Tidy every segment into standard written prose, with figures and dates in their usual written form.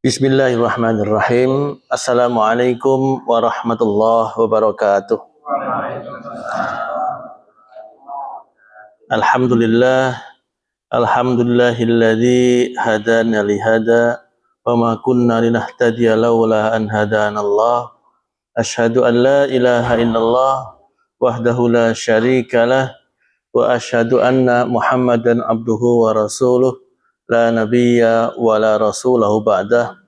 Bismillahirrahmanirrahim. Assalamualaikum warahmatullahi wabarakatuh. Alhamdulillah, alhamdulillahilladzi hadana lihada wa ma kunna linahtadiya laula an hadanallah. Asyhadu an la ilaha illallah wahdahu la syarikalah wa asyhadu anna Muhammadan abduhu wa rasuluh la nabiyya wa la rasulahu ba'dah.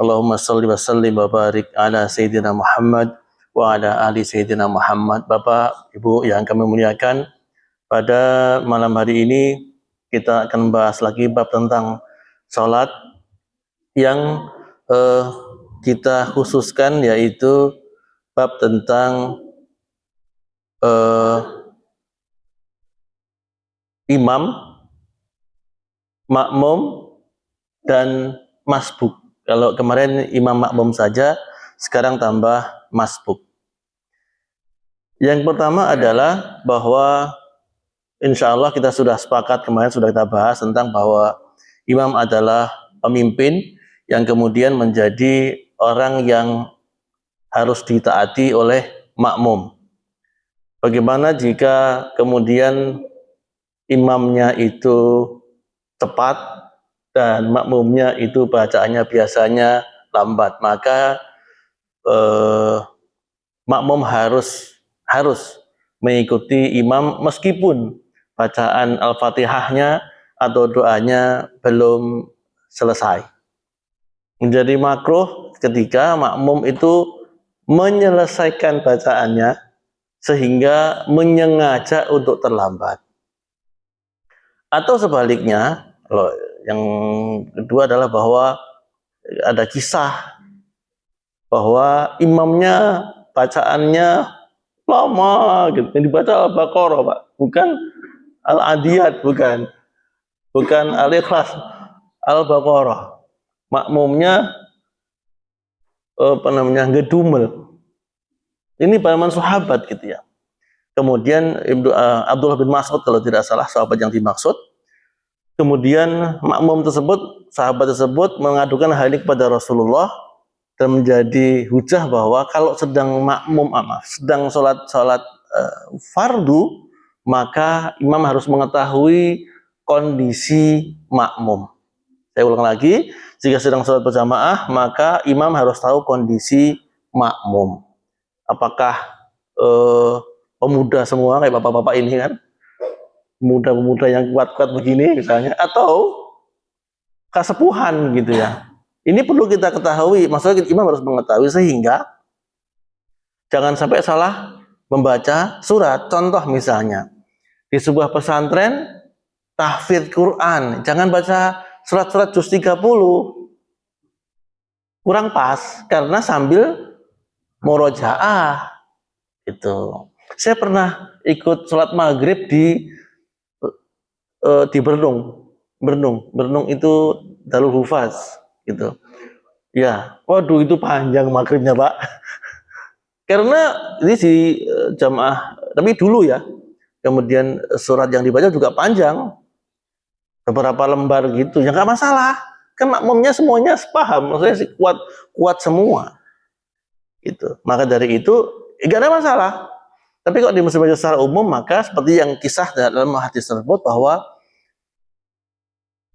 Allahumma salli wa sallim wa barik ala sayyidina Muhammad wa ala ali sayyidina Muhammad. Bapak, Ibu yang kami muliakan, pada malam hari ini kita akan bahas lagi bab tentang sholat yang kita khususkan, yaitu bab tentang imam, makmum, dan masbuk. Kalau kemarin imam makmum saja, sekarang tambah masbuk. Yang pertama adalah bahwa insya Allah kita sudah sepakat, kemarin sudah kita bahas tentang bahwa imam adalah pemimpin yang kemudian menjadi orang yang harus ditaati oleh makmum. Bagaimana jika kemudian imamnya itu tepat dan makmumnya itu bacaannya biasanya lambat, maka makmum harus mengikuti imam meskipun bacaan Al-Fatihahnya atau doanya belum selesai. Menjadi makruh ketika makmum itu menyelesaikan bacaannya sehingga menyengaja untuk terlambat. Atau sebaliknya, yang kedua adalah bahwa ada kisah bahwa imamnya bacaannya lama gitu, yang dibaca Al-Baqarah, Pak, bukan Al-Adiyat, bukan Al-Ikhlas, Al-Baqarah. Makmumnya ngedumel. Ini paman sahabat gitu ya. Kemudian Abdullah bin Mas'ud kalau tidak salah sahabat yang dimaksud. Kemudian makmum tersebut, sahabat tersebut mengadukan hal ini kepada Rasulullah dan menjadi hujah bahwa kalau sedang sedang sholat fardu, maka imam harus mengetahui kondisi makmum. Saya ulang lagi, jika sedang sholat berjamaah, maka imam harus tahu kondisi makmum. Apakah pemuda semua kayak bapak-bapak ini kan, pemuda-pemuda yang kuat-kuat begini misalnya, atau kasepuhan gitu ya. Ini perlu kita ketahui, maksudnya imam harus mengetahui sehingga jangan sampai salah membaca surat. Contoh misalnya, di sebuah pesantren tahfidz Quran, jangan baca surat-surat juz 30. Kurang pas karena sambil murojaah gitu. Saya pernah ikut sholat maghrib di Bernung itu Darul Hufaz gitu. Ya, waduh itu panjang maghribnya, Pak. Karena ini si jamaah, tapi dulu ya. Kemudian surat yang dibaca juga panjang, beberapa lembar gitu. Ya nggak masalah, kan makmumnya semuanya paham, maksudnya sih kuat semua. Gitu. Maka dari itu nggak ada masalah. Tapi kalau dibaca secara umum, maka seperti yang kisah dalam hadis tersebut bahwa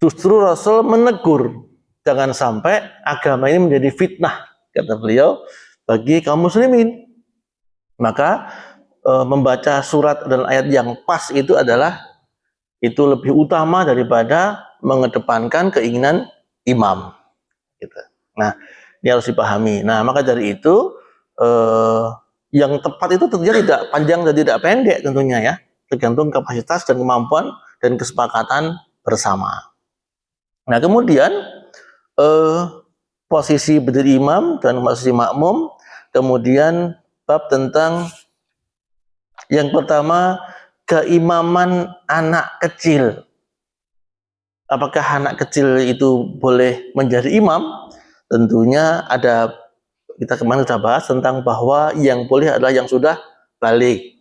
justru Rasul menegur jangan sampai agama ini menjadi fitnah, kata beliau, bagi kaum muslimin. Maka membaca surat dan ayat yang pas itu lebih utama daripada mengedepankan keinginan imam. Gitu. Nah, ini harus dipahami. Nah, maka dari itu yang tepat itu tentunya tidak panjang dan tidak pendek tentunya ya, tergantung kapasitas dan kemampuan dan kesepakatan bersama. Nah, kemudian posisi berdiri imam dan posisi makmum, kemudian bab tentang yang pertama, keimaman anak kecil. Apakah anak kecil itu boleh menjadi imam? Tentunya ada kita kemarin sudah bahas tentang bahwa yang boleh adalah yang sudah balik.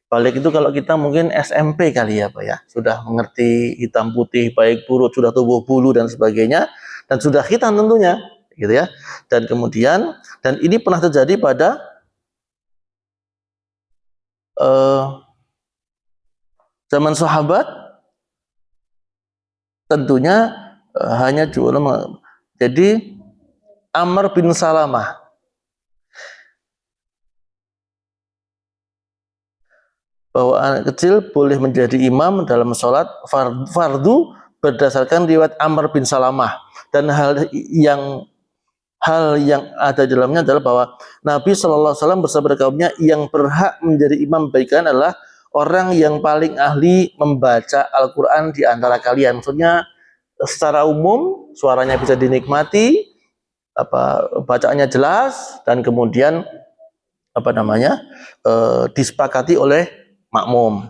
Balik itu kalau kita mungkin SMP kali ya Pak ya, sudah mengerti hitam putih, baik buruk, sudah tumbuh bulu dan sebagainya, dan sudah khitan tentunya, gitu ya. Dan kemudian, dan ini pernah terjadi pada zaman sahabat, tentunya hanya dua. Jadi Amr bin Salamah bahwa anak kecil boleh menjadi imam dalam sholat fardu berdasarkan riwayat Amr bin Salamah, dan hal yang ada di dalamnya adalah bahwa Nabi SAW bersabda kaumnya, yang berhak menjadi imam bagi kalian adalah orang yang paling ahli membaca Al-Quran di antara kalian. Maksudnya secara umum suaranya bisa dinikmati, bacaannya jelas, dan kemudian disepakati oleh makmum.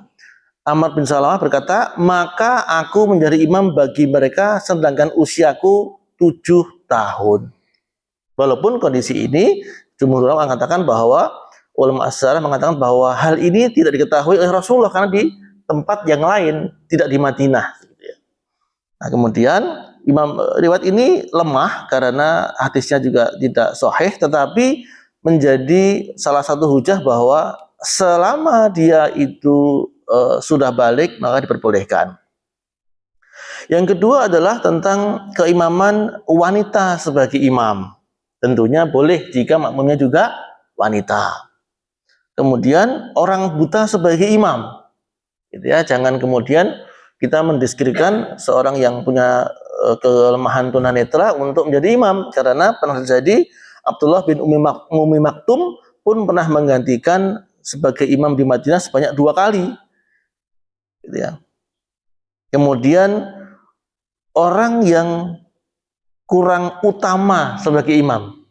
Amr bin Salamah berkata, maka aku menjadi imam bagi mereka sedangkan usiaku 7 tahun. Walaupun kondisi ini jumhur ulama mengatakan bahwa ulama as-salaf mengatakan bahwa hal ini tidak diketahui oleh Rasulullah karena di tempat yang lain, tidak di Madinah. Nah, kemudian riwayat ini lemah karena hadisnya juga tidak sahih, tetapi menjadi salah satu hujah bahwa selama dia itu sudah balik maka diperbolehkan. Yang kedua adalah tentang keimaman wanita sebagai imam. Tentunya boleh jika makmumnya juga wanita. Kemudian orang buta sebagai imam, gitu ya. Jangan kemudian kita mendiskreditkan seorang yang punya kelemahan tunanetra untuk menjadi imam, karena pernah terjadi Abdullah bin Ummi Maktum pun pernah menggantikan sebagai imam di Madinah sebanyak 2 kali, gitu ya. Kemudian orang yang kurang utama sebagai imam.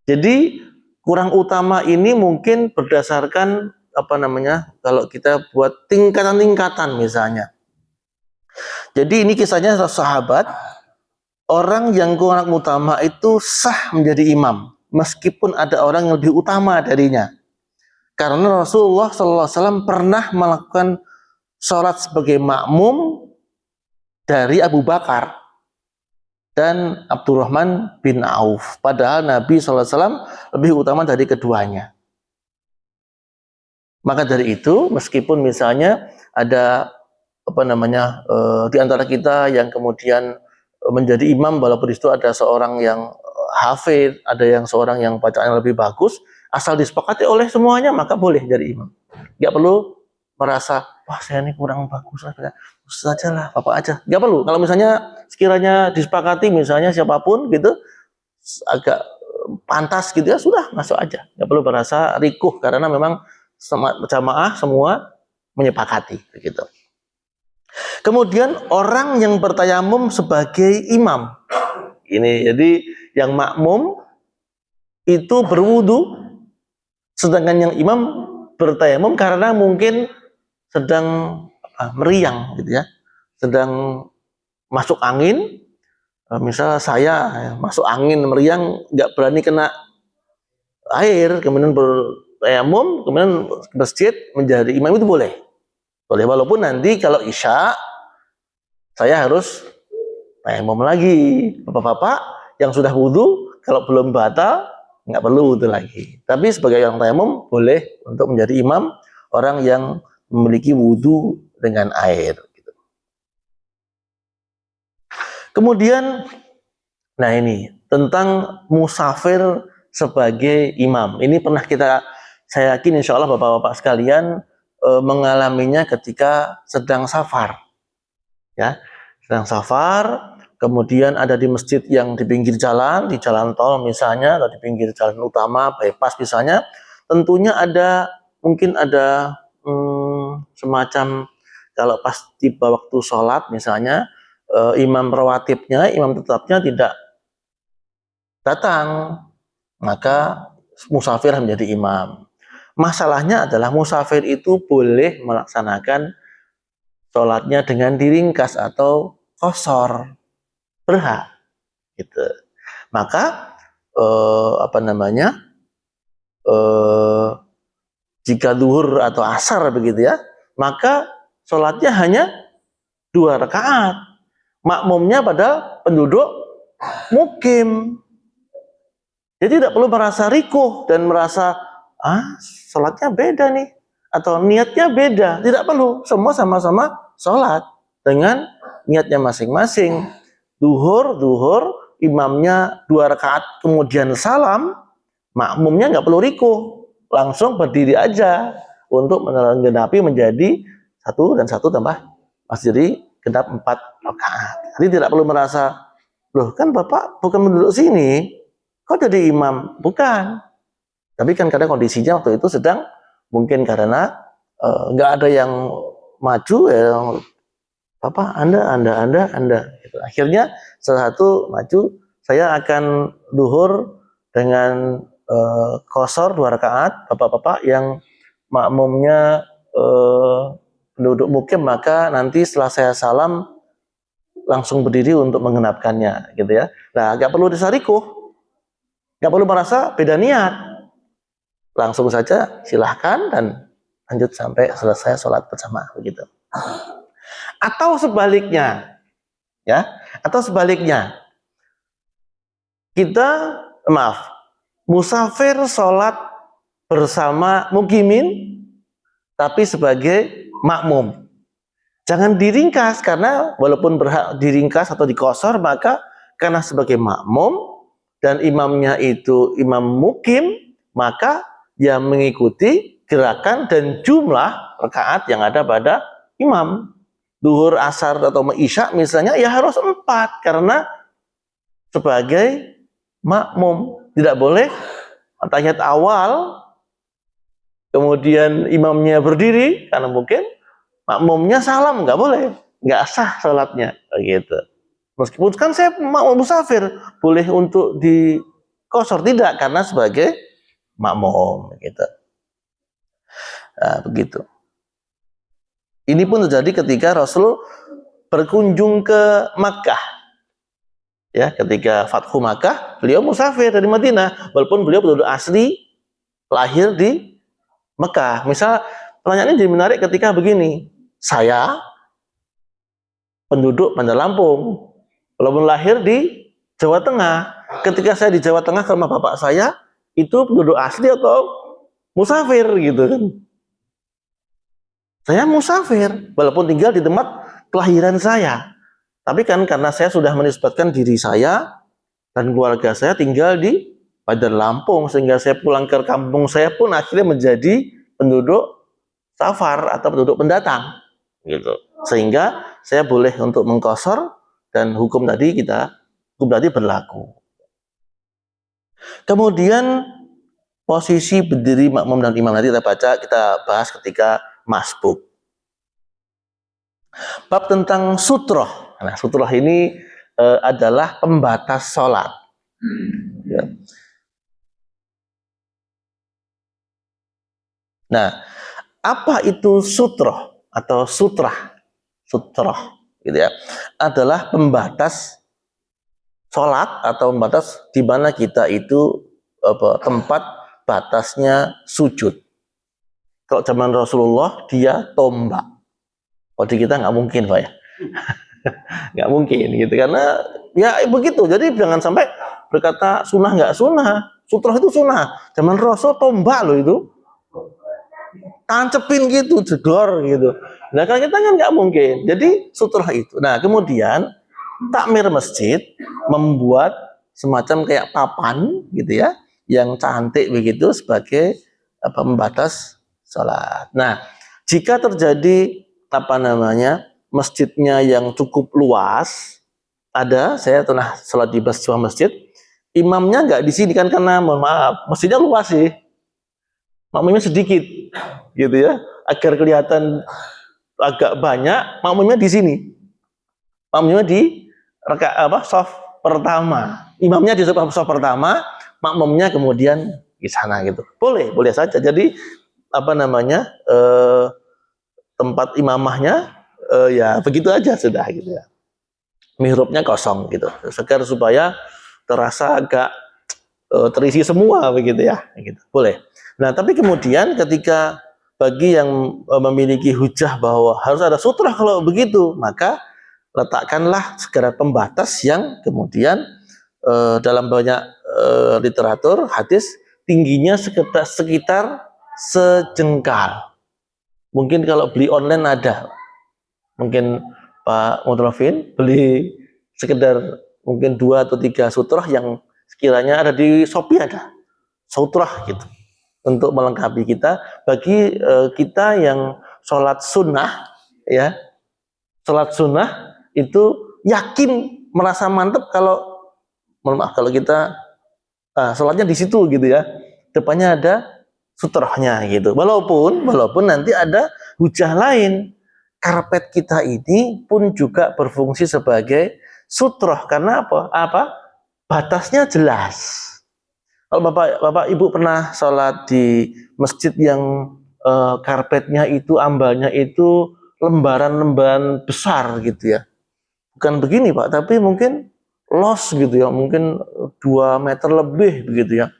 Jadi kurang utama ini mungkin berdasarkan kalau kita buat tingkatan-tingkatan misalnya. Jadi ini kisahnya sahabat, orang yang kurang utama itu sah menjadi imam meskipun ada orang yang lebih utama darinya. Karena Rasulullah SAW pernah melakukan sholat sebagai makmum dari Abu Bakar dan Abdurrahman bin Auf. Padahal Nabi SAW lebih utama dari keduanya. Maka dari itu, meskipun misalnya ada di antara kita yang kemudian menjadi imam, walaupun itu ada seorang yang hafid, ada yang seorang yang bacaannya lebih bagus, asal disepakati oleh semuanya maka boleh jadi imam. Gak perlu merasa, wah saya ini kurang bagus, saja lah, bapak aja. Gak perlu. Kalau misalnya sekiranya disepakati, misalnya siapapun gitu agak pantas gitu ya, sudah masuk aja. Gak perlu merasa rikuh karena memang jamaah semua menyepakati begitu. Kemudian orang yang bertayamum sebagai imam. Ini jadi yang makmum itu berwudu, sedangkan yang imam bertayamum karena mungkin sedang meriang gitu ya. Sedang masuk angin. Misal saya masuk angin meriang, nggak berani kena air, kemudian bertayamum, kemudian ke masjid menjadi imam, itu boleh. Boleh, walaupun nanti kalau isya saya harus tayamum lagi. Bapak-bapak yang sudah wudu kalau belum batal nggak perlu wudu lagi. Tapi sebagai orang tayamum boleh untuk menjadi imam orang yang memiliki wudu dengan air. Kemudian, nah ini tentang musafir sebagai imam. Ini pernah saya yakin insya Allah bapak-bapak sekalian mengalaminya ketika sedang safar. Ya, sedang safar, kemudian ada di masjid yang di pinggir jalan, di jalan tol misalnya, atau di pinggir jalan utama, bypass misalnya, tentunya mungkin ada semacam, kalau pas tiba waktu sholat misalnya, imam rawatibnya, imam tetapnya tidak datang, maka musafir menjadi imam. Masalahnya adalah musafir itu boleh melaksanakan sholatnya dengan diringkas atau qashar, berhak gitu. Maka apa namanya, jika zuhur atau asar begitu ya, maka sholatnya hanya 2 rakaat. Makmumnya padahal penduduk mukim. Jadi tidak perlu merasa rikuh dan merasa sholatnya beda nih atau niatnya beda. Tidak perlu, semua sama-sama sholat dengan niatnya masing-masing. Duhur, imamnya 2 rakaat kemudian salam, makmumnya nggak perlu rikuh, langsung berdiri aja untuk menggenapi menjadi 1 dan 1 tambah masih jadi genap 4 rakaat. Jadi tidak perlu merasa, loh kan Bapak bukan menduduk sini, kok jadi imam? Bukan. Tapi kan kadang kondisinya waktu itu sedang mungkin karena nggak ada yang maju ya, Bapak Anda. Gitu. Akhirnya salah satu maju, saya akan duhur dengan qashar 2 rakaat, Bapak-bapak yang makmumnya penduduk mukim, maka nanti setelah saya salam langsung berdiri untuk menggenapkannya, gitu ya. Nah, nggak perlu disarikuh, nggak perlu merasa beda niat, langsung saja silahkan dan lanjut sampai selesai sholat bersama, begitu. Atau sebaliknya, ya, atau sebaliknya, kita musafir sholat bersama mukimin, tapi sebagai makmum. Jangan diringkas, karena walaupun berhak diringkas atau dikosor, maka karena sebagai makmum dan imamnya itu imam mukim, maka yang mengikuti gerakan dan jumlah rakaat yang ada pada imam. Duhur, asar atau isya misalnya ya harus 4, karena sebagai makmum tidak boleh tahiyat awal kemudian imamnya berdiri, karena mungkin makmumnya salam, nggak boleh, nggak sah sholatnya, gitu. Meskipun kan saya mau musafir, boleh untuk di qashar, tidak, karena sebagai makmum, gitu. Nah, begitu. Ini pun terjadi ketika Rasul berkunjung ke Makkah. Ya, ketika Fathu Makkah, beliau musafir dari Madinah, walaupun beliau penduduk asli lahir di Mekah. Misal pertanyaannya jadi menarik ketika begini, saya penduduk Bandar Lampung, walaupun lahir di Jawa Tengah. Ketika saya di Jawa Tengah ke rumah bapak saya, itu penduduk asli atau musafir, gitu kan? Saya musafir, walaupun tinggal di tempat kelahiran saya. Tapi kan karena saya sudah menisbatkan diri saya dan keluarga saya tinggal di Bandar Lampung, sehingga saya pulang ke kampung saya pun akhirnya menjadi penduduk safar atau penduduk pendatang, gitu. Sehingga saya boleh untuk mengqashar dan hukum tadi berlaku. Kemudian posisi berdiri makmum dan imam nanti kita bahas ketika masbuk. Bab tentang sutroh. Nah, sutroh ini adalah pembatas sholat. Ya. Nah, apa itu sutroh atau sutrah? Sutroh, gitu ya, adalah pembatas sholat atau pembatas di mana kita itu tempat batasnya sujud. Kalau zaman Rasulullah dia tombak. Kalau di kita nggak mungkin, Pak ya. Nggak mungkin gitu, karena ya begitu. Jadi jangan sampai berkata sunnah nggak sunnah. Sutroh itu sunnah. Zaman Rasul tombak loh itu, tancepin gitu, jedor gitu. Nah kalau kita kan nggak mungkin. Jadi sutroh itu. Nah kemudian takmir masjid membuat semacam kayak papan gitu ya, yang cantik begitu sebagai pembatas sholat. Nah jika terjadi masjidnya yang cukup luas, saya pernah sholat di sebuah masjid, imamnya nggak di sini kan, karena mohon maaf masjidnya luas sih, makmumnya sedikit, gitu ya, agar kelihatan agak banyak, makmumnya di sini, makmumnya di shaf pertama, imamnya di shaf pertama, makmumnya kemudian di sana, gitu. Boleh saja. Jadi tempat imamahnya ya begitu aja sudah, gitu ya. Mihrabnya kosong gitu, segar supaya terasa agak terisi semua begitu ya, gitu. Boleh. Nah, tapi kemudian ketika bagi yang memiliki hujah bahwa harus ada sutrah kalau begitu, maka letakkanlah segera pembatas yang kemudian dalam banyak literatur hadis tingginya sekitar sejengkal. Mungkin kalau beli online ada, mungkin Pak Mutrofin beli sekedar mungkin 2 atau 3 sutrah yang sekiranya ada di Shopee, ada sutrah gitu untuk melengkapi kita bagi kita yang sholat sunnah ya, sholat sunnah itu yakin merasa mantap kalau mohon maaf kalau kita sholatnya di situ gitu ya, depannya ada sutrahnya gitu, walaupun nanti ada hujah lain, karpet kita ini pun juga berfungsi sebagai sutroh karena apa batasnya jelas. Kalau bapak ibu pernah sholat di masjid yang karpetnya itu ambalnya itu lembaran-lembaran besar gitu ya, bukan begini Pak, tapi mungkin los gitu ya, mungkin 2 meter lebih begitu ya,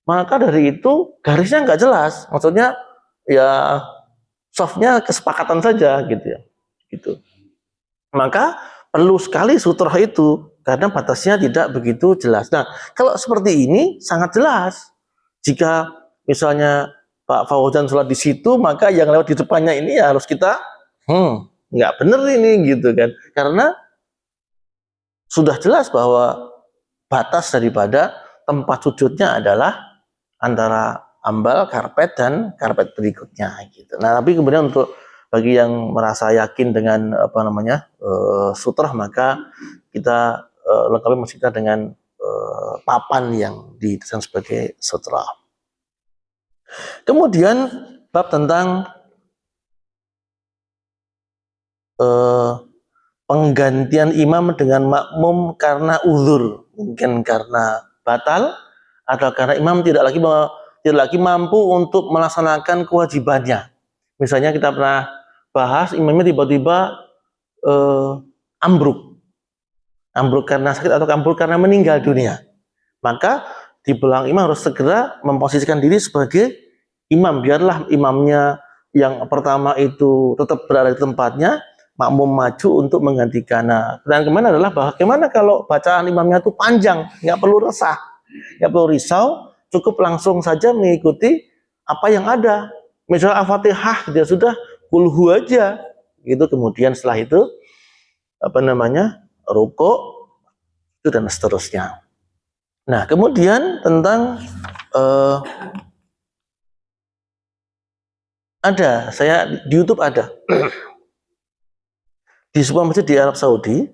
maka dari itu garisnya nggak jelas, maksudnya ya softnya kesepakatan saja gitu ya, gitu. Maka perlu sekali sutroh itu karena batasnya tidak begitu jelas. Nah, kalau seperti ini sangat jelas. Jika misalnya Pak Fauzan sholat di situ, maka yang lewat di depannya ini ya harus kita nggak bener ini gitu kan, karena sudah jelas bahwa batas daripada tempat sujudnya adalah antara ambal karpet dan karpet berikutnya gitu. Nah, tapi kemudian untuk bagi yang merasa yakin dengan sutrah, maka kita lengkapi masjid kita dengan papan yang didesain sebagai sutrah. Kemudian bab tentang penggantian imam dengan makmum karena uzur, mungkin karena batal atau karena imam tidak lagi mampu untuk melaksanakan kewajibannya. Misalnya kita pernah bahas imamnya tiba-tiba ambruk karena sakit atau ambruk karena meninggal dunia, maka di belakang imam harus segera memposisikan diri sebagai imam, biarlah imamnya yang pertama itu tetap berada di tempatnya, makmum maju untuk menggantikan. Nah, dan kemana adalah bagaimana kalau bacaan imamnya itu panjang, nggak perlu resah, nggak perlu risau, cukup langsung saja mengikuti apa yang ada. Misalnya Al-Fatihah dia sudah kulhu aja, gitu. Kemudian setelah itu rukuk itu dan seterusnya. Nah, kemudian tentang saya di YouTube ada di sebuah masjid di Arab Saudi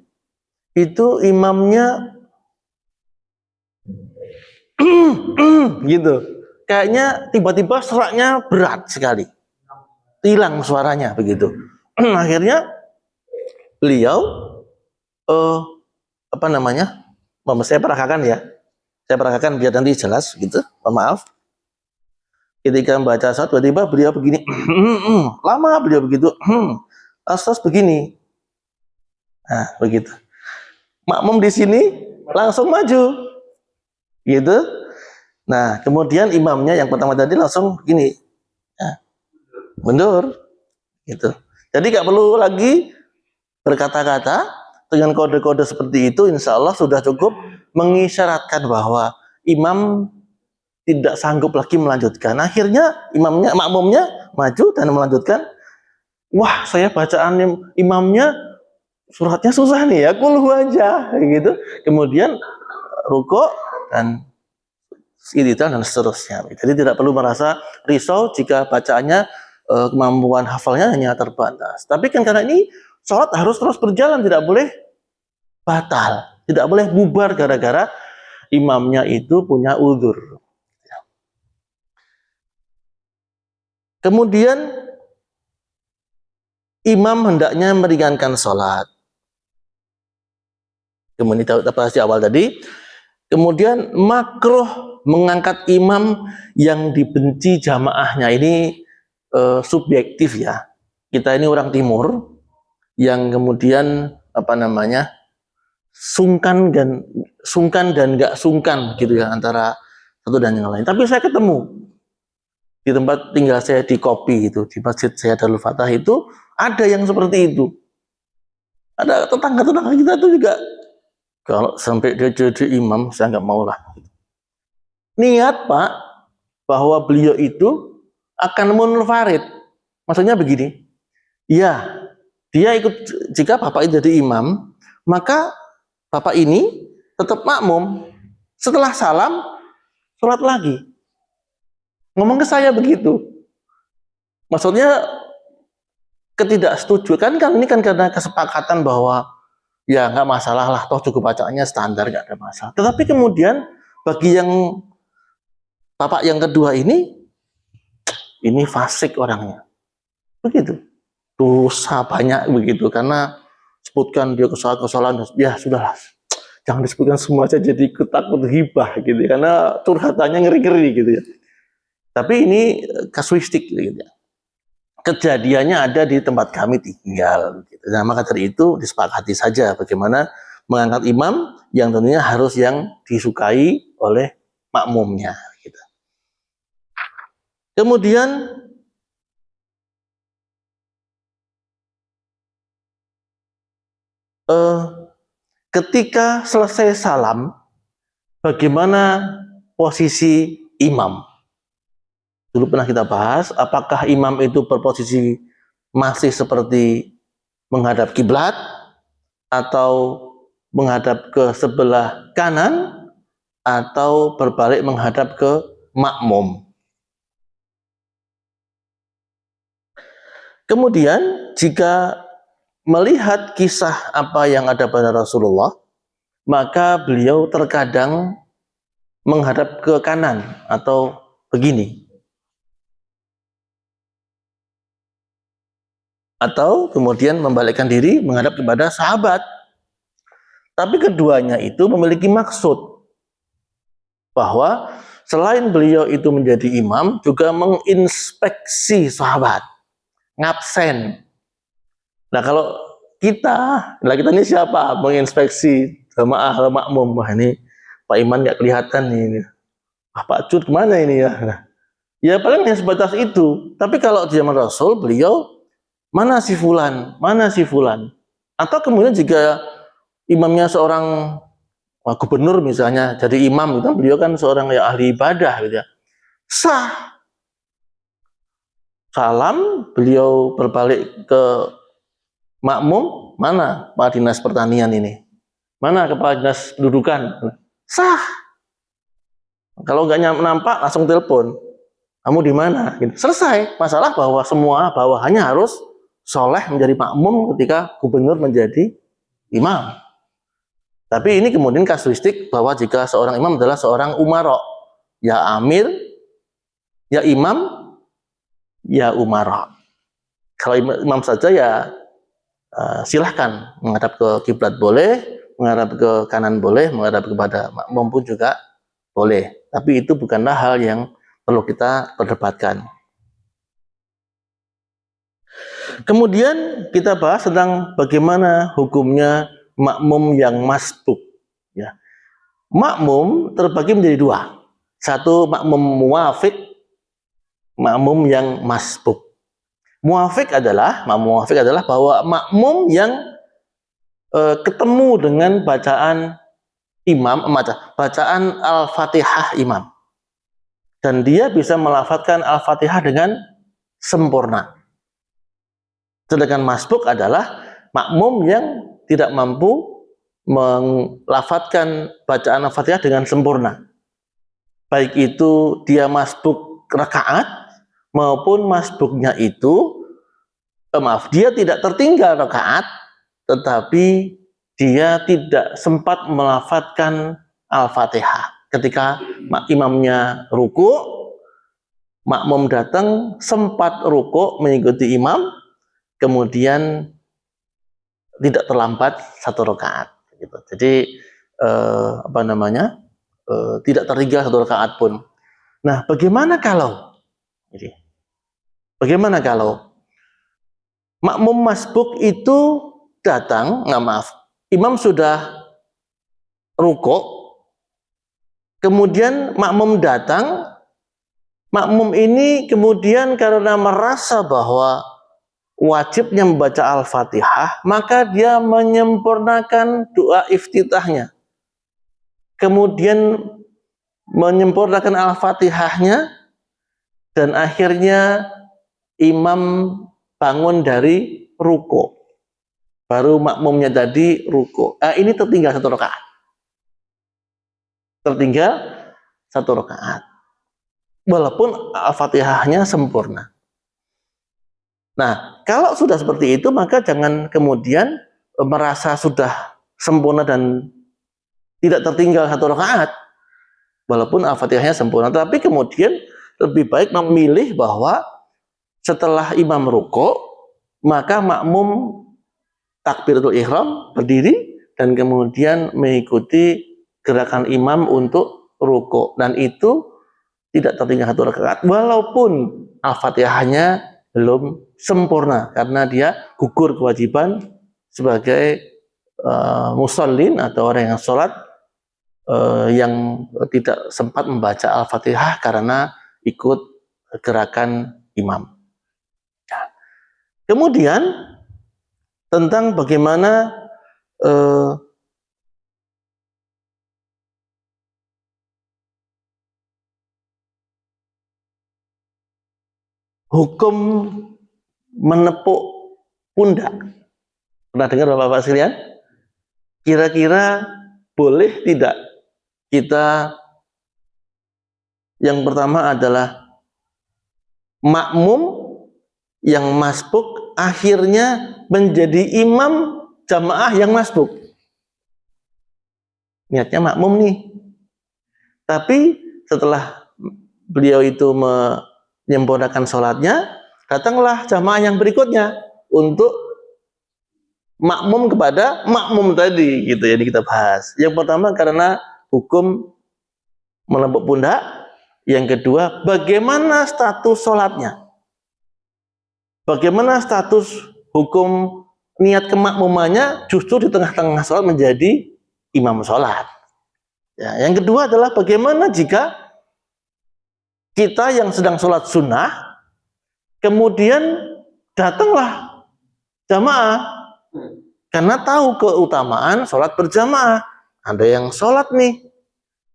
itu imamnya gitu, kayaknya tiba-tiba seraknya berat sekali, hilang suaranya begitu. Akhirnya beliau saya peragakan biar nanti jelas gitu, maaf. Ketika membaca saat tiba-tiba beliau begini, lama beliau begitu, terus begini, nah begitu. Makmum di sini langsung maju, gitu. Nah kemudian imamnya yang pertama tadi langsung begini, mundur, gitu. Jadi nggak perlu lagi berkata-kata, dengan kode-kode seperti itu, insya Allah sudah cukup mengisyaratkan bahwa imam tidak sanggup lagi melanjutkan. Akhirnya makmumnya maju dan melanjutkan. Wah, saya bacaan imamnya suratnya susah nih ya, kulhu aja gitu. Kemudian rukuk dan iktidal dan seterusnya. Jadi tidak perlu merasa risau jika bacaannya kemampuan hafalnya hanya terbatas. Tapi kan karena ini sholat harus terus berjalan, tidak boleh batal, tidak boleh bubar gara-gara imamnya itu punya uzur. Kemudian imam hendaknya meringankan sholat. Kemudian kita bahas di awal tadi. Kemudian makruh mengangkat imam yang dibenci jamaahnya. Ini subjektif ya. Kita ini orang timur yang kemudian sungkan dan nggak sungkan gitu ya antara satu dan yang lain. Tapi saya ketemu di tempat tinggal saya di Kopi itu, di masjid saya Darul Fatah itu ada yang seperti itu. Ada tetangga-tetangga kita itu juga, kalau sampai dia jadi imam, saya nggak mau lah. Niat Pak, bahwa beliau itu akan munfarid. Maksudnya begini, ya dia ikut, jika Bapak itu jadi imam, maka Bapak ini tetap makmum. Setelah salam, sholat lagi. Ngomong ke saya begitu. Maksudnya ketidaksetujuan kan ini kan karena kesepakatan bahwa ya nggak masalah lah, toh cukup bacaannya standar, nggak ada masalah. Tetapi kemudian bagi yang bapak yang kedua ini fasik orangnya, begitu, dosa banyak begitu, karena sebutkan dia kesalahan, ya sudahlah, jangan disebutkan semua aja, jadi takut hibah gitu, karena curhatannya ngeri-ngeri gitu ya. Tapi ini kasuistik gitu ya. Kejadiannya ada di tempat kami tinggal. Gitu. Nah, maka dari itu disepakati saja bagaimana mengangkat imam yang tentunya harus yang disukai oleh makmumnya. Gitu. Kemudian ketika selesai salam, bagaimana posisi imam? Dulu pernah kita bahas, apakah imam itu berposisi masih seperti menghadap kiblat atau menghadap ke sebelah kanan atau berbalik menghadap ke makmum. Kemudian jika melihat kisah apa yang ada pada Rasulullah, maka beliau terkadang menghadap ke kanan atau begini. Atau kemudian membalikkan diri menghadap kepada sahabat. Tapi keduanya itu memiliki maksud bahwa selain beliau itu menjadi imam, juga menginspeksi sahabat, ngabsen. Nah kalau kita ini siapa? Menginspeksi jamaah atau makmum. Wah ini Pak Iman nggak kelihatan nih. Pak Cut kemana ini ya? Nah, ya paling hanya sebatas itu. Tapi kalau di zaman Rasul, beliau mana si fulan, mana si fulan. Atau kemudian jika imamnya seorang gubernur misalnya, jadi imam, gitu, beliau kan seorang yang ahli ibadah, gitu ya. Sah. Salam, beliau berbalik ke makmum, mana Pak Dinas Pertanian ini? Mana Kepala Dinas Pendudukan? Sah. Kalau nggak nampak, langsung telepon. Kamu di mana? Gitu. Selesai. Masalah bahwa semua bawahannya harus soleh menjadi makmum ketika gubernur menjadi imam. Tapi ini kemudian kasuistik bahwa jika seorang imam adalah seorang umaro, ya amir, ya imam, ya umaro. Kalau imam saja ya silahkan menghadap ke kiblat boleh, menghadap ke kanan boleh, menghadap kepada makmum pun juga boleh. Tapi itu bukanlah hal yang perlu kita perdebatkan. Kemudian kita bahas tentang bagaimana hukumnya makmum yang masbuk. Ya. Makmum terbagi menjadi dua. Satu makmum muwafiq, makmum yang masbuk. Makmum muwafiq adalah bahwa makmum yang ketemu dengan bacaan imam, bacaan Al-Fatihah imam. Dan dia bisa melafadzkan Al-Fatihah dengan sempurna. Sedangkan masbuk adalah makmum yang tidak mampu melafadzkan bacaan Al-Fatihah dengan sempurna. Baik itu dia masbuk rakaat maupun masbuknya itu dia tidak tertinggal rakaat, tetapi dia tidak sempat melafadzkan Al-Fatihah. Ketika imamnya ruku, makmum datang sempat ruku mengikuti imam, kemudian tidak terlambat satu rakaat. Gitu. Jadi tidak tertinggal satu rakaat pun. Nah, bagaimana kalau makmum masbuk itu datang, imam sudah rukuk, kemudian makmum datang. Makmum ini kemudian karena merasa bahwa wajibnya membaca Al-Fatihah, maka dia menyempurnakan doa iftitahnya. Kemudian menyempurnakan Al-Fatihahnya, dan akhirnya imam bangun dari ruku. Baru makmumnya tadi ruku. Ini tertinggal satu rakaat. Tertinggal satu rakaat. Walaupun Al-Fatihahnya sempurna. Nah, kalau sudah seperti itu, maka jangan kemudian merasa sudah sempurna dan tidak tertinggal satu rakaat, walaupun Al-Fatihahnya sempurna. Tapi kemudian lebih baik memilih bahwa setelah imam ruku, maka makmum takbiratul ihram berdiri dan kemudian mengikuti gerakan imam untuk ruku. Dan itu tidak tertinggal satu rakaat, walaupun Al-Fatihahnya belum sempurna, karena dia gugur kewajiban sebagai musallin atau orang yang sholat yang tidak sempat membaca Al-Fatihah karena ikut gerakan imam. Kemudian tentang bagaimana hukum menepuk pundak. Pernah dengar Bapak-Bapak sekalian? Kira-kira boleh tidak kita, yang pertama adalah makmum yang masbuk akhirnya menjadi imam jamaah yang masbuk. Niatnya makmum nih. Tapi setelah beliau itu menyempurnakan sholatnya, datanglah jamaah yang berikutnya untuk makmum kepada makmum tadi, gitu ya, kita bahas. Yang pertama karena hukum menepuk pundak, yang kedua bagaimana status sholatnya, bagaimana status hukum niat kemakmumannya justru di tengah-tengah sholat menjadi imam sholat. Ya, yang kedua adalah bagaimana jika kita yang sedang sholat sunnah, kemudian datanglah jamaah, karena tahu keutamaan sholat berjamaah. Ada yang sholat nih,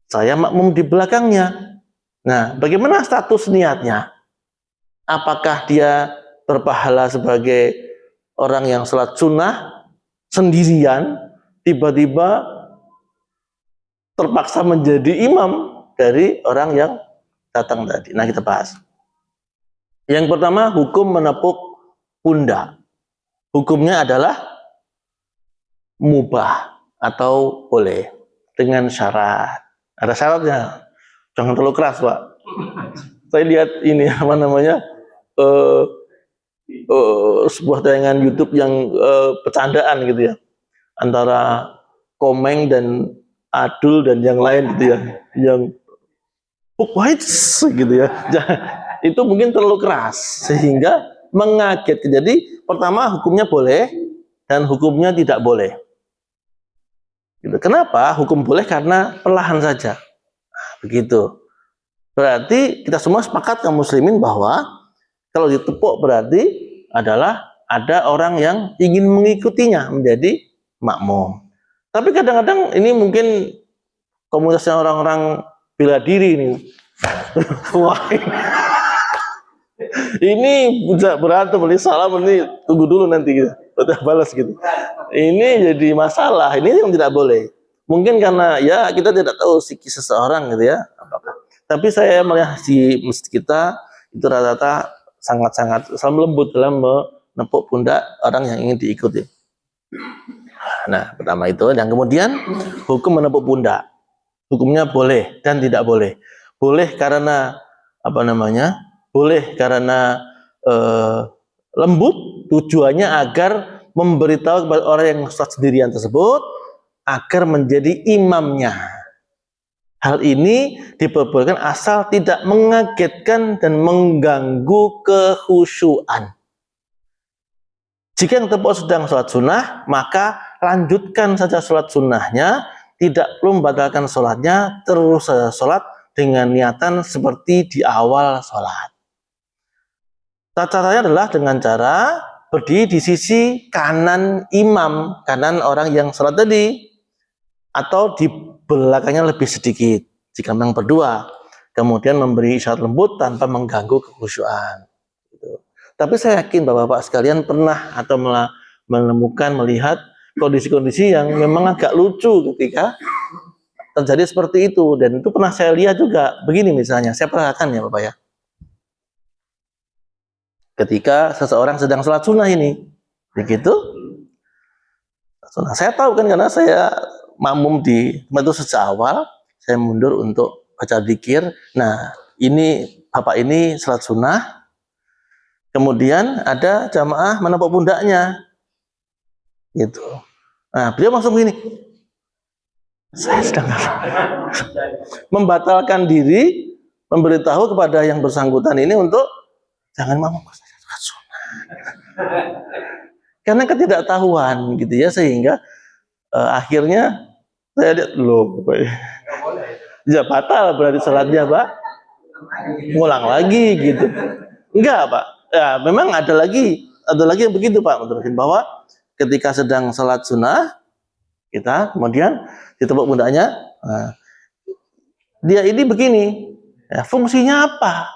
saya makmum di belakangnya. Nah, bagaimana status niatnya? Apakah dia berpahala sebagai orang yang sholat sunnah sendirian, tiba-tiba terpaksa menjadi imam dari orang yang datang tadi? Nah, kita bahas. Yang pertama, hukum menepuk pundak. Hukumnya adalah mubah atau boleh dengan syarat. Ada syaratnya. Jangan terlalu keras, Pak. Saya lihat ini apa namanya sebuah tayangan YouTube yang bercandaan gitu ya, antara Komeng dan Adul dan yang lain gitu ya, yang gitu ya. Itu mungkin terlalu keras sehingga mengagetkan. Jadi pertama hukumnya boleh dan hukumnya tidak boleh. Gitu. Kenapa hukum boleh? Karena perlahan saja. Begitu. Berarti kita semua sepakat kaum muslimin bahwa kalau ditepuk berarti adalah ada orang yang ingin mengikutinya menjadi makmum. Tapi kadang-kadang ini mungkin komunitasnya orang-orang bela diri ini. Wah, ini berantem, beli salam, ini tunggu dulu nanti gitu, udah balas gitu. Ini jadi masalah. Ini yang tidak boleh. Mungkin karena ya kita tidak tahu psikis seseorang gitu ya. Apakah? Tapi saya melihat di masjid kita itu rata-rata sangat-sangat lembut dalam menepuk pundak orang yang ingin diikuti. Nah, pertama itu. Dan kemudian hukum menepuk pundak. Hukumnya boleh dan tidak boleh. Boleh karena apa namanya? Boleh karena lembut, tujuannya agar memberitahu kepada orang yang sholat sendirian tersebut agar menjadi imamnya. Hal ini diperbolehkan asal tidak mengagetkan dan mengganggu kekhusyuan. Jika yang tepuk sedang sholat sunnah, maka lanjutkan saja sholat sunnahnya tidak perlu membatalkan sholatnya, terus sholat dengan niatan seperti di awal sholat. Tata caranya adalah dengan cara berdiri di sisi kanan imam, kanan orang yang sholat tadi, atau di belakangnya lebih sedikit jika memang berdua. Kemudian memberi isyarat lembut tanpa mengganggu kekhusyuan. Tapi saya yakin bapak-bapak sekalian pernah atau melihat kondisi-kondisi yang memang agak lucu ketika terjadi seperti itu, dan itu pernah saya lihat juga. Begini misalnya, saya perhatikan ya bapak ya, ketika seseorang sedang sholat sunnah ini, begitu sunnah, saya tahu kan karena saya makmum di tempat itu sejak awal, saya mundur untuk baca zikir. Nah ini bapak ini sholat sunnah, kemudian ada jamaah menepuk pundaknya, gitu. Nah beliau langsung begini, saya sedang membatalkan diri, memberitahu kepada yang bersangkutan ini untuk jangan makmum sunnah, karena ketidaktahuan gitu ya, sehingga akhirnya saya lihat loh, ya batal berarti salatnya pak, ngulang lagi gitu. Enggak pak, ya memang ada lagi yang begitu pak, bahwa ketika sedang salat sunnah kita kemudian ditepuk pundaknya, nah, dia ini begini, ya, fungsinya apa?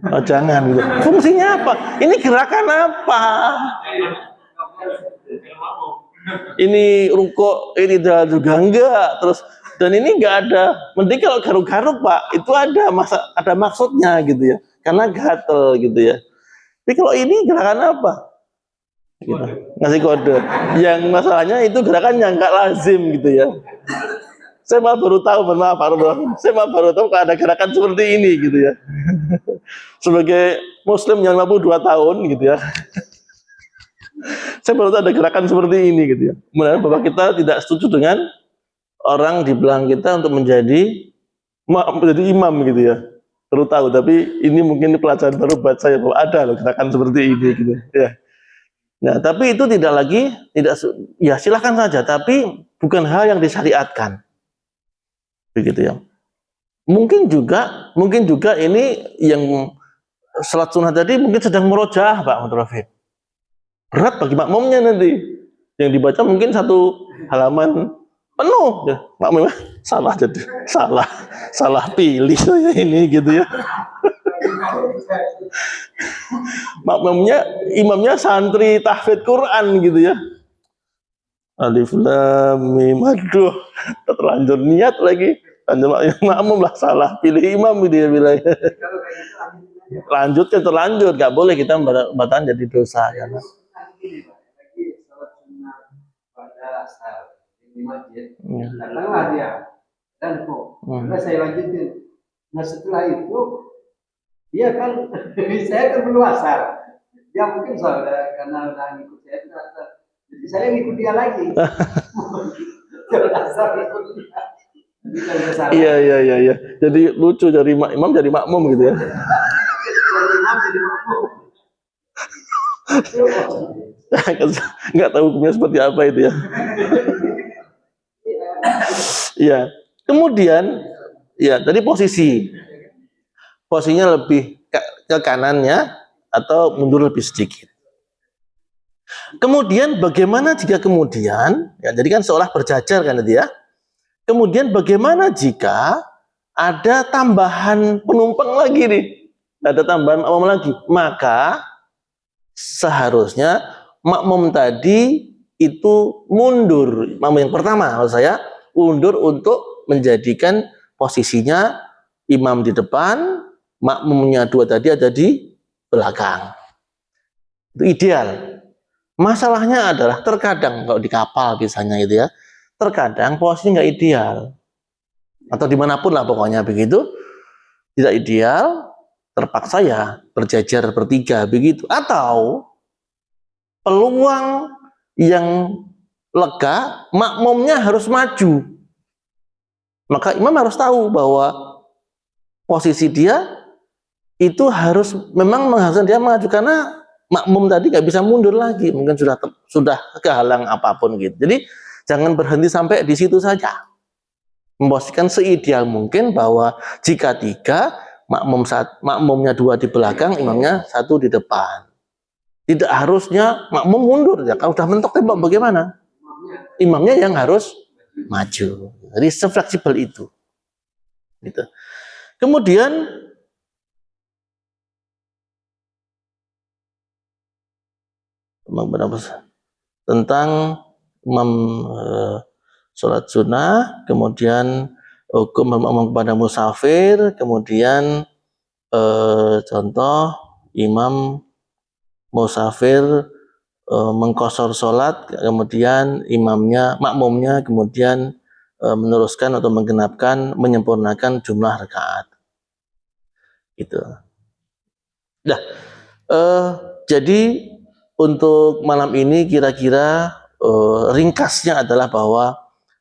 Oh jangan gitu. Fungsinya apa? Ini gerakan apa? Ini rukuk, ini juga enggak. Terus dan ini enggak ada. Mending kalau garuk-garuk pak, itu ada maksudnya gitu ya. Karena gatel gitu ya. Tapi kalau ini gerakan apa? Gitu. Ngasih kode. Yang masalahnya itu gerakan yang enggak lazim gitu ya. Saya baru tahu, saya baru tahu kalau ada gerakan seperti ini gitu ya. Sebagai muslim yang 52 tahun gitu ya, saya baru tahu ada gerakan seperti ini gitu ya. Kemudian Bapak kita tidak setuju dengan orang di belakang kita untuk menjadi imam gitu ya. Baru tahu, tapi ini mungkin pelajaran baru buat saya bahwa ada loh gerakan seperti ini gitu ya. Nah, tapi itu tidak ya silahkan saja, tapi bukan hal yang disyariatkan. Begitu ya. Mungkin juga ini yang salat sunnah tadi mungkin sedang murojaah Pak Mutrafid. Berat bagi makmumnya nanti. Yang dibaca mungkin satu halaman penuh ya. Makmumnya salah pilih saya ini gitu ya. Imamnya santri tahfidz Quran gitu ya. Alif lam mim, aduh, terlanjur niat lagi, makmum lah salah pilih imam dia bilang. Terlanjur, nggak boleh kita batalkan jadi dosa ya. Datanglah dia dan saya lanjutin. Nah setelah itu dia kan saya kan belum asar, dia mungkin soalnya karena udah ngikut saya terasa. Jadi saya ngikut dia lagi. Iya. Jadi lucu dari imam jadi makmum gitu ya. Nggak tahu hukumnya seperti apa itu ya. Iya. Kemudian ya tadi posisinya lebih ke kanannya atau mundur lebih sedikit. Kemudian bagaimana jika kemudian, ya jadi kan seolah berjajar kan itu ya. Kemudian bagaimana jika ada tambahan penumpang lagi nih, ada tambahan makmum lagi, maka seharusnya makmum tadi itu mundur. Makmum yang pertama, maksud saya mundur untuk menjadikan posisinya imam di depan, makmumnya dua tadi ada di belakang. Itu ideal. Masalahnya adalah terkadang kalau di kapal misalnya itu ya, terkadang posisinya nggak ideal, atau dimanapun lah pokoknya begitu, tidak ideal, terpaksa ya berjajar bertiga begitu, atau peluang yang lega, makmumnya harus maju, maka imam harus tahu bahwa posisi dia itu harus memang mengharuskan dia maju, karena makmum tadi nggak bisa mundur lagi, mungkin sudah kehalang apapun gitu. Jadi jangan berhenti sampai di situ saja. Memposisikan seideal mungkin bahwa jika 3, makmumnya 2 di belakang, imamnya 1 di depan. Tidak harusnya makmum mundur ya. Kalau sudah mentok tembak bagaimana? Imamnya yang harus maju. Jadi sefleksibel itu. Gitu. Kemudian tentang sholat sunnah, kemudian hukum makmum kepada musafir, kemudian contoh imam musafir mengqashar sholat, kemudian makmumnya kemudian meneruskan atau menggenapkan, menyempurnakan jumlah rakaat. Gitu. Nah, jadi untuk malam ini kira-kira ringkasnya adalah bahwa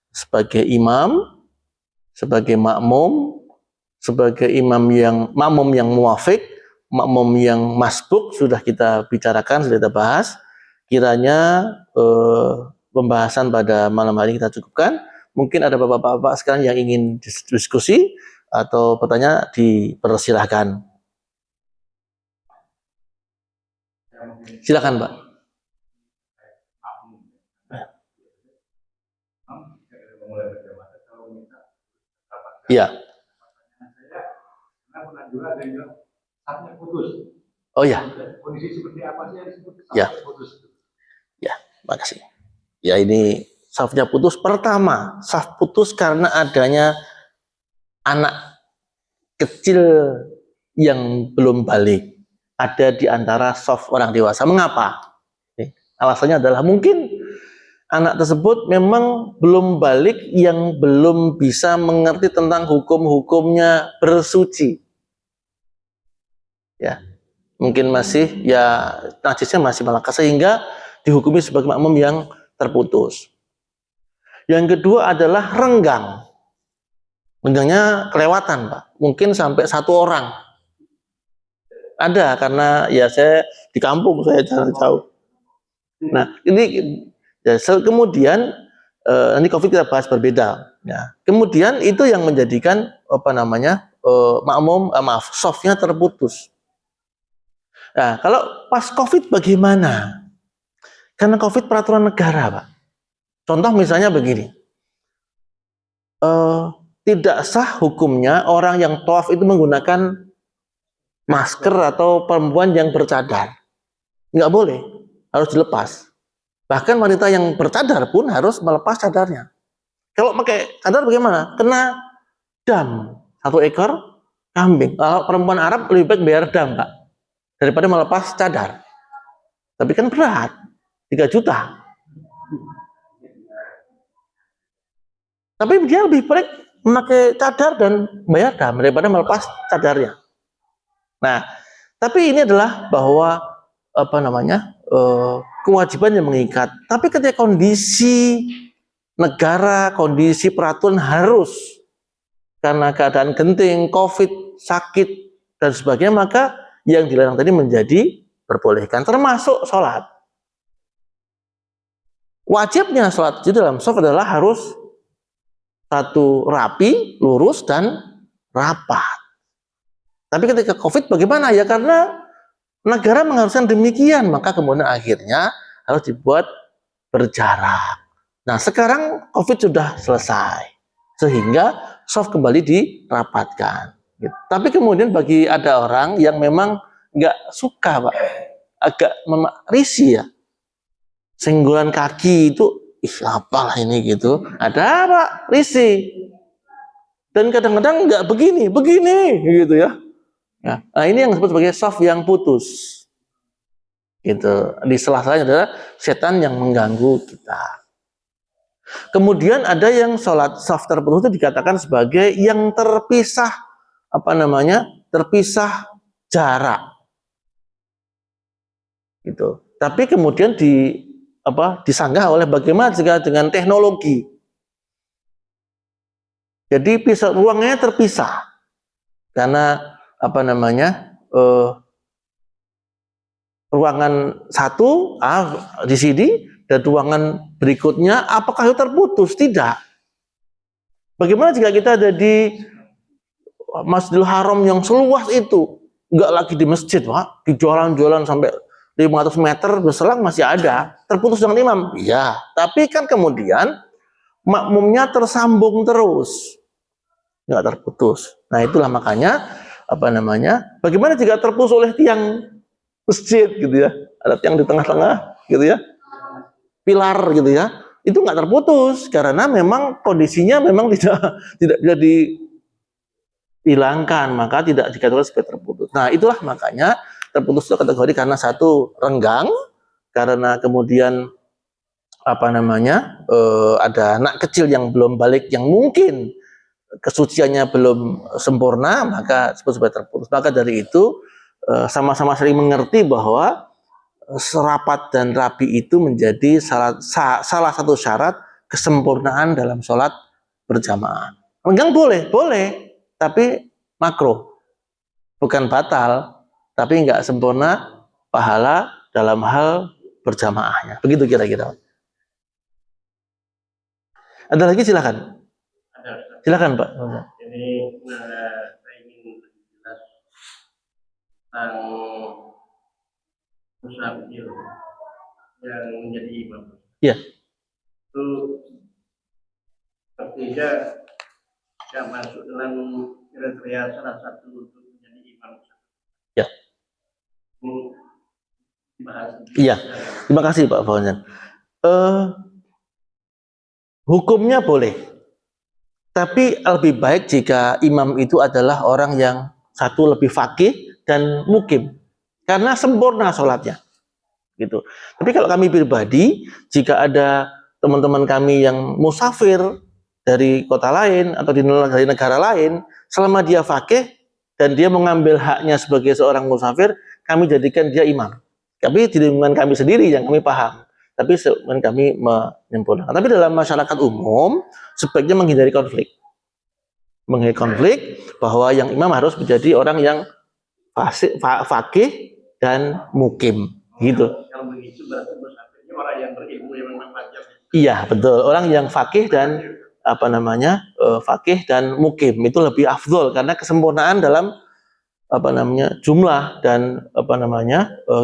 sebagai imam, sebagai makmum, sebagai makmum yang muafik, makmum yang masbuk sudah kita bicarakan, sudah kita bahas. Kiranya pembahasan pada malam hari kita cukupkan. Mungkin ada bapak-bapak sekarang yang ingin diskusi atau pertanyaan, dipersilahkan. Silakan, Pak. Iya. Oh ya. Kondisi seperti apa sih yang disebut safnya putus? Ya, makasih. Ya, ini safnya putus. Pertama, saf putus karena adanya anak kecil yang belum balik ada di antara saf orang dewasa. Mengapa? Alasannya adalah mungkin anak tersebut memang belum balik, yang belum bisa mengerti tentang hukum-hukumnya bersuci. Ya, mungkin masih najisnya masih melekat sehingga dihukumi sebagai makmum yang terputus. Yang kedua adalah renggang. Renggangnya kelewatan, Pak. Mungkin sampai 1 orang. Ada, karena ya saya di kampung, saya jalan jauh. Nah, ini ya, kemudian nanti COVID kita bahas berbeda. Ya. Kemudian itu yang menjadikan softnya terputus. Nah, kalau pas COVID bagaimana? Karena COVID peraturan negara, Pak. Contoh misalnya begini, tidak sah hukumnya orang yang tawaf itu menggunakan masker atau perempuan yang bercadar. Nggak boleh, harus dilepas. Bahkan wanita yang bercadar pun harus melepas cadarnya. Kalau pakai cadar bagaimana? Kena dam 1 ekor kambing. Kalau perempuan Arab lebih baik bayar dam, Pak, daripada melepas cadar. Tapi kan berat, 3 juta. Tapi dia lebih baik memakai cadar dan bayar dam daripada melepas cadarnya. Nah, tapi ini adalah bahwa kewajiban yang mengikat. Tapi ketika kondisi negara, kondisi peraturan harus karena keadaan genting, COVID, sakit dan sebagainya, maka yang dilarang tadi menjadi perbolehkan, termasuk sholat. Wajibnya sholat itu dalam shaf adalah harus 1 rapi, lurus, dan rapat. Tapi ketika COVID bagaimana? Ya karena negara mengharuskan demikian, maka kemudian akhirnya harus dibuat berjarak. Nah, sekarang COVID sudah selesai, sehingga shaf kembali dirapatkan. Gitu. Tapi kemudian bagi ada orang yang memang nggak suka, Pak, agak risih ya, senggolan kaki itu, apalah ini gitu. Ada, Pak, risih. Dan kadang-kadang nggak begini gitu ya. Nah, ini yang disebut sebagai shaf yang putus. Gitu. Di sela-selanya adalah setan yang mengganggu kita. Kemudian ada yang sholat shaf terputus itu dikatakan sebagai yang terpisah, terpisah jarak. Gitu. Tapi kemudian disanggah oleh bagaimana jika dengan teknologi. Jadi ruangnya terpisah karena ruangan 1 di sini, dan ruangan berikutnya, apakah itu terputus? Tidak. Bagaimana jika kita ada di Masjidil Haram yang seluas itu, nggak lagi di masjid, Pak, di jalan-jalan sampai 500 meter berselang masih ada, terputus dengan imam? Iya, tapi kan kemudian makmumnya tersambung terus, nggak terputus. Nah itulah makanya bagaimana jika terputus oleh tiang masjid gitu ya, ada tiang di tengah-tengah gitu ya, pilar gitu ya, itu nggak terputus karena memang kondisinya memang tidak jadi hilangkan, maka tidak dikatakan sebagai terputus. Nah itulah makanya terputus itu kategori karena satu renggang, karena kemudian ada anak kecil yang belum balik, yang mungkin kesuciannya belum sempurna, maka disebut sebagai terputus. Maka dari itu sama-sama sering mengerti bahwa serapat dan rapi itu menjadi salah satu syarat kesempurnaan dalam sholat berjamaah. Renggang boleh, tapi makruh, bukan batal, tapi nggak sempurna pahala dalam hal berjamaahnya. Begitu kira-kira. Ada lagi, silakan. Silakan Pak. Ini saya ingin jelas tentang musafir yang menjadi imam. Ya. Itu sepertinya tidak masuk dalam kriteria salah satu untuk menjadi imam. Ya. Ini dibahas. Iya. Terima kasih Pak Fauzan. Hukumnya boleh, tapi lebih baik jika imam itu adalah orang yang satu lebih faqih dan mukim, karena sempurna sholatnya gitu. Tapi kalau kami pribadi, jika ada teman-teman kami yang musafir dari kota lain atau dari negara lain, selama dia faqih dan dia mengambil haknya sebagai seorang musafir, kami jadikan dia imam. Tapi di lingkungan kami sendiri yang kami paham, tapi kami menyempurnakan. Tapi dalam masyarakat umum sebaiknya menghindari konflik. Menghindari konflik bahwa yang imam harus menjadi orang yang faqih dan mukim, gitu. Kalau begitu berarti musafirnya orang yang berilmu yang memang wajar. Iya, betul. Orang yang faqih dan faqih dan mukim itu lebih afdol karena kesempurnaan dalam jumlah dan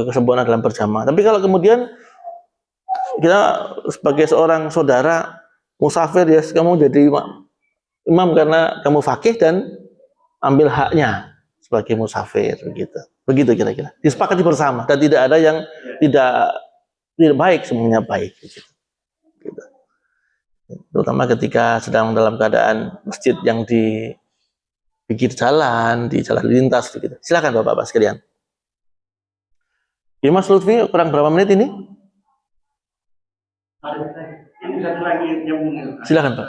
kesempurnaan dalam berjamaah. Tapi kalau kemudian kita sebagai seorang saudara musafir, ya kamu jadi imam karena kamu faqih dan ambil haknya sebagai musafir, begitu kira-kira disepakati bersama dan tidak ada yang tidak baik, semuanya baik gitu. Terutama ketika sedang dalam keadaan masjid yang di pinggir jalan, di jalan lintas begitu. Silakan Bapak-bapak sekalian. Ya, Mas Lutfi, kurang berapa menit ini? Ini satu lagi nyambung. Silakan Pak.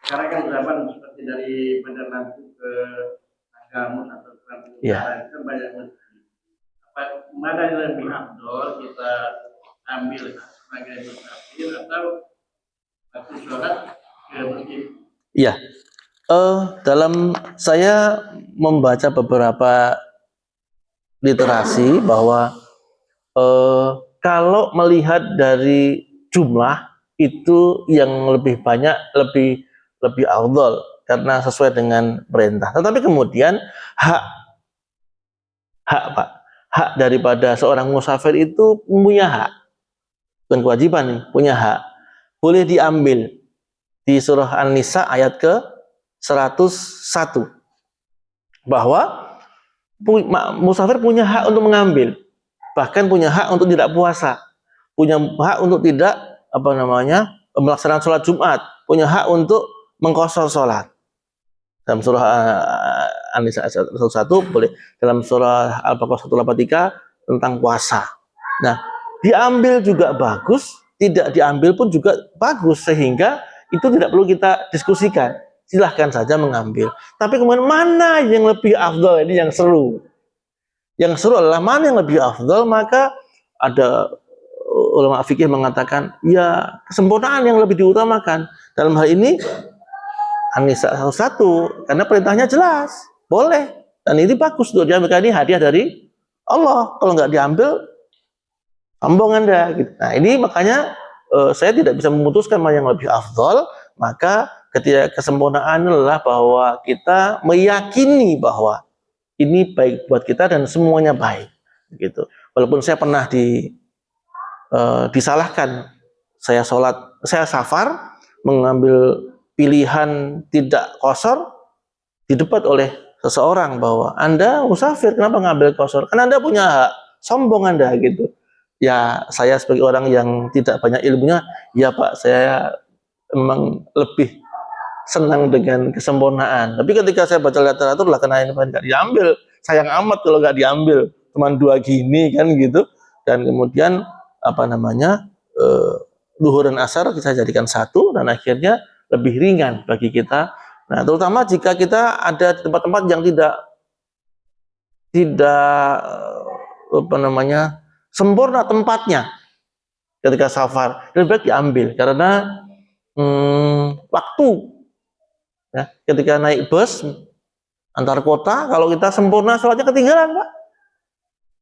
Sekarang kan zaman seperti dari Bandar Lampung ke Agamun atau ke Lampung Utara, itu banyak masjid. Mana yang lebih afdol kita ambil sebagai musafir atau satu sholat ke masjid? Iya. Dalam saya membaca beberapa literasi bahwa kalau melihat dari jumlah itu yang lebih banyak lebih afdol karena sesuai dengan perintah. Tetapi kemudian hak daripada seorang musafir itu punya hak, bukan kewajiban nih, punya hak. Boleh diambil di surah An-Nisa ayat ke 101 bahwa musafir punya hak untuk mengambil, bahkan punya hak untuk tidak puasa, punya hak untuk tidak melaksanakan sholat Jumat, punya hak untuk mengqashar sholat. Dalam surah An-Nisa ayat 101 boleh, dalam surah Al-Baqarah 183 tentang puasa. Nah, diambil juga bagus, tidak diambil pun juga bagus, sehingga itu tidak perlu kita diskusikan. Silahkan saja mengambil. Tapi kemudian mana yang lebih afdal, ini yang seru. Yang seru adalah mana yang lebih afdal, maka ada ulama fikih mengatakan, ya kesempurnaan yang lebih diutamakan. Dalam hal ini An-Nisa 101, karena perintahnya jelas, boleh. Dan ini bagus untuk diambil, ini hadiah dari Allah. Kalau nggak diambil, sombong Anda gitu. Nah, ini makanya saya tidak bisa memutuskan mana yang lebih afdol, maka ketika kesempurnaan adalah bahwa kita meyakini bahwa ini baik buat kita dan semuanya baik gitu. Walaupun saya pernah disalahkan, saya safar mengambil pilihan tidak qashar, didebat oleh seseorang bahwa Anda musafir, kenapa ngambil qashar? Kan Anda punya hak, sombong Anda gitu. Ya, saya sebagai orang yang tidak banyak ilmunya, ya Pak, saya memang lebih senang dengan kesempurnaan. Tapi ketika saya baca literatur lah, karena ini nggak diambil, sayang amat kalau nggak diambil, cuma 2 gini kan gitu. Dan kemudian apa namanya, duhur dan asar kita jadikan satu, dan akhirnya lebih ringan bagi kita. Nah, terutama jika kita ada di tempat-tempat yang tidak apa namanya, sempurna tempatnya ketika safar, lebih baik diambil karena waktu ya, ketika naik bus antar kota, kalau kita sempurna sholatnya ketinggalan Pak,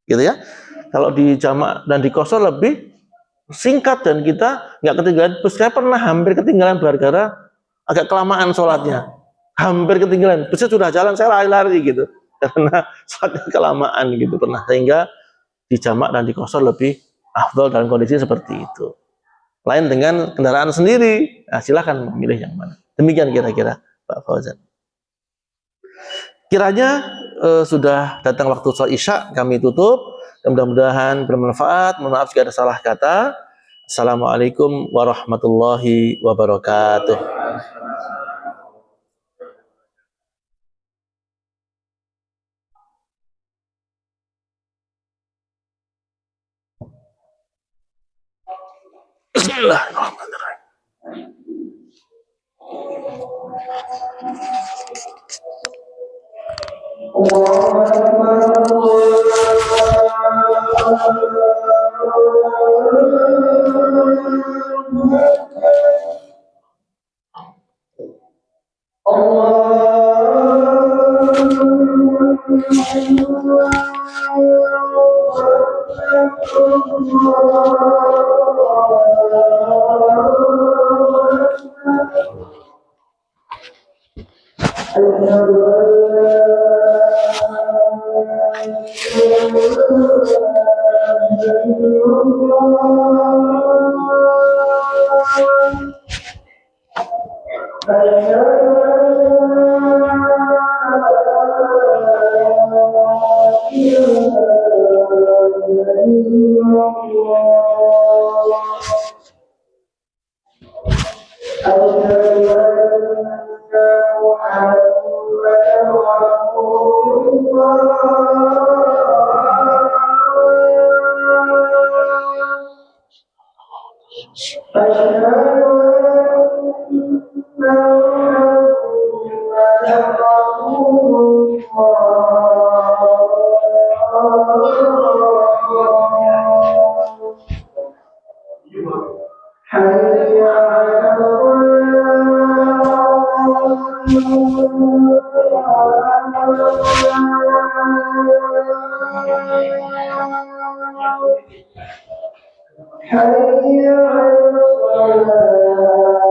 gitu ya. Kalau di jamak dan di qashar lebih singkat dan kita nggak ketinggalan bus. Saya pernah hampir ketinggalan gara-gara agak kelamaan sholatnya, hampir ketinggalan, busnya sudah jalan, saya lari-lari gitu karena sholatnya kelamaan gitu pernah, sehingga di jamak dan di qashar lebih afdal dalam kondisi seperti itu. Lain dengan kendaraan sendiri, nah, silahkan memilih yang mana. Demikian kira-kira Pak Fauzan. Kiranya sudah datang waktu sholat isya, kami tutup. Mudah-mudahan bermanfaat. Mohon maaf jika ada salah kata. Assalamualaikum warahmatullahi wabarakatuh. Bismillahirrahmanirrahim. حي على الصلاة